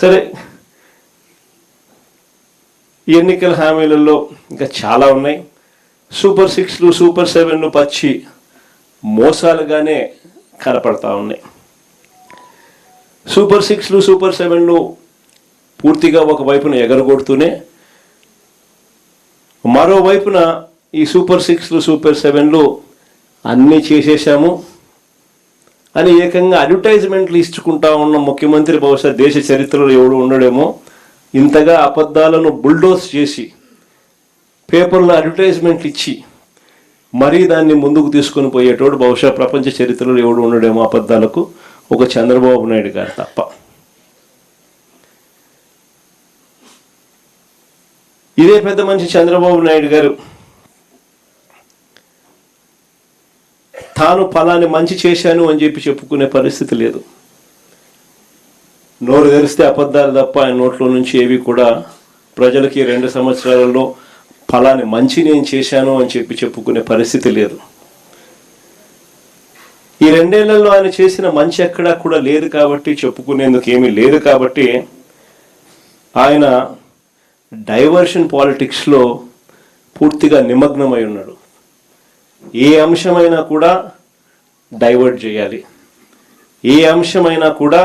సరే, ఎన్నికల హామీలలో ఇంకా చాలా ఉన్నాయి. సూపర్ 6లు సూపర్ 7లు పచ్చి మోసాలుగానే కనపడతా ఉన్నాయి. సూపర్ 6లు సూపర్ 7లు పూర్తిగా ఒకవైపున ఎగరగొడుతూనే మరోవైపున ఈ సూపర్ 6లు సూపర్ 7లు అన్నీ చేసేసాము అని ఏకంగా అడ్వర్టైజ్మెంట్లు ఇచ్చుకుంటా ఉన్న ముఖ్యమంత్రి బహుశా దేశ చరిత్రలో ఎవడు ఉండడేమో. ఇంతగా అబద్ధాలను బుల్డోస్ చేసి పేపర్లో అడ్వర్టైజ్మెంట్లు ఇచ్చి మరీ దాన్ని ముందుకు తీసుకొని పోయేటోడు బహుశా ప్రపంచ చరిత్రలో ఎవడు ఉండడేమో అబద్ధాలకు, ఒక చంద్రబాబు నాయుడు గారు తప్ప. ఇదే పెద్ద మనిషి చంద్రబాబు నాయుడు గారు తాను ఫలాన్ని మంచి చేశాను అని చెప్పి చెప్పుకునే పరిస్థితి లేదు. నోరు తెరిస్తే అబద్ధాలు తప్ప ఆయన నోట్లో నుంచి ఏవి కూడా ప్రజలకి 2 సంవత్సరాలలో ఫలాన్ని మంచి నేను చేశాను అని చెప్పి చెప్పుకునే పరిస్థితి లేదు. ఈ 2 ఏళ్లలో ఆయన చేసిన మంచి ఎక్కడా కూడా లేదు కాబట్టి, చెప్పుకునేందుకు ఏమీ లేదు కాబట్టి ఆయన డైవర్షన్ పాలిటిక్స్లో పూర్తిగా నిమగ్నమై ఉన్నాడు. ఏ అంశమైనా కూడా డైవర్ట్ చేయాలి, ఏ అంశమైనా కూడా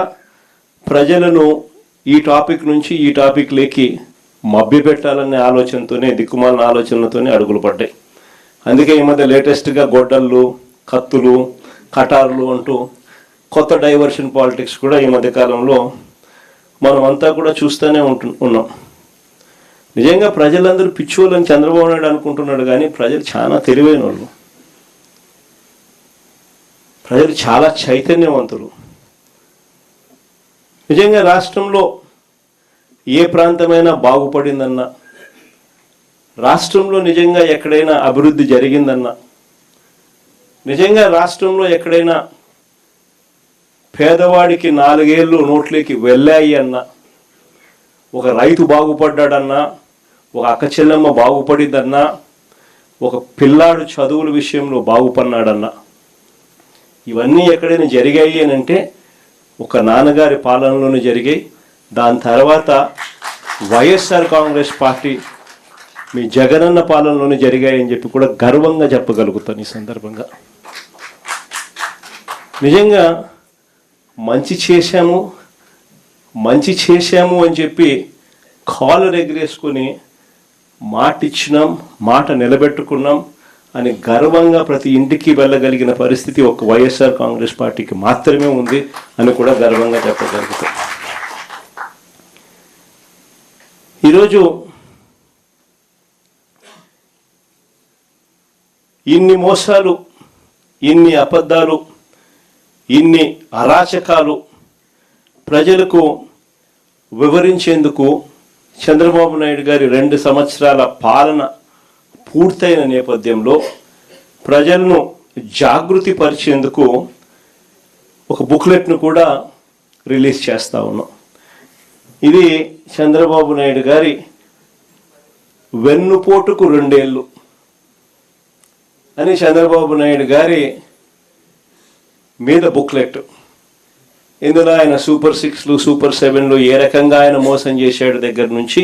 ప్రజలను ఈ టాపిక్ నుంచి ఈ టాపిక్లోకి మభ్యపెట్టాలనే ఆలోచనతోనే, దిక్కుమాలిన ఆలోచనలతోనే అడుగులు పడ్డాయి. అందుకే ఈ మధ్య లేటెస్ట్గా గొడ్డళ్ళు, కత్తులు, కటార్లు అంటూ కొత్త డైవర్షన్ పాలిటిక్స్ కూడా ఈ మధ్యకాలంలో మనం అంతా కూడా చూస్తూనే ఉన్నాం. నిజంగా ప్రజలందరూ పిచ్చోళ్ళని చంద్రబాబు నాయుడు అనుకుంటున్నాడు, కానీ ప్రజలు చాలా తెలివైన వాళ్ళు, ప్రజలు చాలా చైతన్యవంతులు. నిజంగా రాష్ట్రంలో ఏ ప్రాంతమైనా బాగుపడిందన్నా, రాష్ట్రంలో నిజంగా ఎక్కడైనా అభివృద్ధి జరిగిందన్నా, నిజంగా రాష్ట్రంలో ఎక్కడైనా పేదవాడికి 4 ఏళ్ళు నోట్లోకి వెళ్ళాయి అన్నా, ఒక రైతు బాగుపడ్డాడన్నా, ఒక అక్క చెల్లెమ్మ బాగుపడిద్దన్నా, ఒక పిల్లాడు చదువుల విషయంలో బాగుపడినాడన్నా, ఇవన్నీ ఎక్కడైనా జరిగాయి అని అంటే ఒక నాన్నగారి పాలనలోనే జరిగాయి. దాని తర్వాత వైఎస్ఆర్ కాంగ్రెస్ పార్టీ మీ జగనన్న పాలనలోనే జరిగాయని చెప్పి కూడా గర్వంగా చెప్పగలుగుతాను ఈ సందర్భంగా. నిజంగా మంచి చేశాము అని చెప్పి కాలర్ ఎగిరేసుకొని మాట ఇచ్చినాం, మాట నిలబెట్టుకున్నాం అని గర్వంగా ప్రతి ఇంటికి వెళ్ళగలిగిన పరిస్థితి ఒక వైఎస్ఆర్ కాంగ్రెస్ పార్టీకి మాత్రమే ఉంది అని కూడా గర్వంగా చెప్పగలుగుతాం. ఈరోజు ఇన్ని మోసాలు, ఇన్ని అబద్ధాలు, ఇన్ని అరాచకాలు ప్రజలకు వివరించేందుకు చంద్రబాబు నాయుడు గారి 2 సంవత్సరాల పాలన పూర్తయిన నేపథ్యంలో ప్రజలను జాగృతి పరిచేందుకు ఒక బుక్లెట్ను కూడా రిలీజ్ చేస్తూ ఉన్నాం. ఇది చంద్రబాబు నాయుడు గారి వెన్నుపోటుకు 2 ఏళ్ళు అని చంద్రబాబు నాయుడు గారి మీద బుక్లెట్. ఇందులో ఆయన సూపర్ 6లు సూపర్ 7లు ఏ రకంగా ఆయన మోసం చేశాడు దగ్గర నుంచి